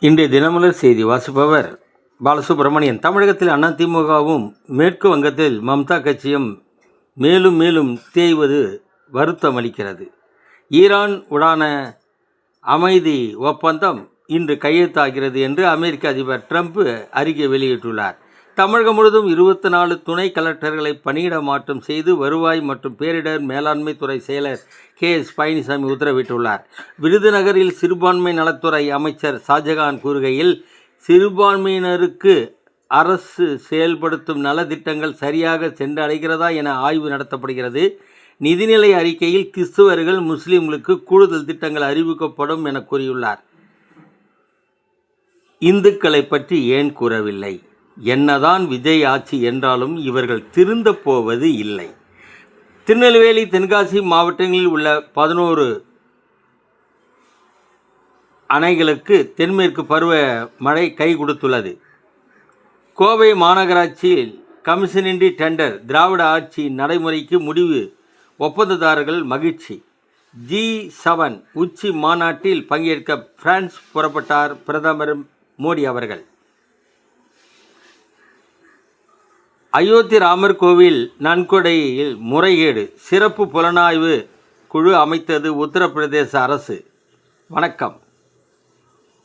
இன்றைய தினமலர் செய்தி வாசிப்பவர் பாலசுப்ரமணியன். தமிழகத்தில் அதிமுகவும் மேற்கு வங்கத்தில் மம்தா கட்சியும் மேலும் மேலும் தேய்வது வருத்தம் அளிக்கிறது. ஈரான் உடான அமைதி ஒப்பந்தம் இன்று கையெழுத்தாகிறது என்று அமெரிக்க அதிபர் ட்ரம்ப் அறிக்கை வெளியிட்டுள்ளார். தமிழகம் முழுவதும் 24 துணை கலெக்டர்களை பணியிட மாற்றம் செய்து வருவாய் மற்றும் பேரிடர் மேலாண்மை துறை செயலர் KS பழனிசாமி உத்தரவிட்டுள்ளார். விருதுநகரில் சிறுபான்மை நலத்துறை அமைச்சர் ஷாஜகான் கூறுகையில், சிறுபான்மையினருக்கு அரசு செயல்படுத்தும் நலத்திட்டங்கள் சரியாக சென்றடைகிறதா என ஆய்வு நடத்தப்படுகிறது. நிதிநிலை அறிக்கையில் கிறிஸ்துவர்கள் முஸ்லிம்களுக்கு கூடுதல் திட்டங்கள் அறிவிக்கப்படும் என கூறியுள்ளார். இந்துக்களை பற்றி ஏன் கூறவில்லை? என்னதான் விஜய் ஆட்சி என்றாலும் இவர்கள் திருந்த போவது இல்லை. திருநெல்வேலி, தென்காசி மாவட்டங்களில் உள்ள 11 அணைகளுக்கு தென்மேற்கு பருவ மழை கை கொடுத்துள்ளது. கோவை மாநகராட்சியில் கமிஷனின்றி டெண்டர், திராவிட ஆட்சி நடைமுறைக்கு முடிவு, ஒப்பந்ததாரர்கள் மகிழ்ச்சி. G7 உச்சி மாநாட்டில் பங்கேற்க பிரான்ஸ் புறப்பட்டார் பிரதமர் மோடி அவர்கள். அயோத்தி ராமர் கோவில் நன்கொடையில் முறைகேடு, சிறப்பு புலனாய்வு குழு அமைத்தது உத்தரப்பிரதேச அரசு. வணக்கம்.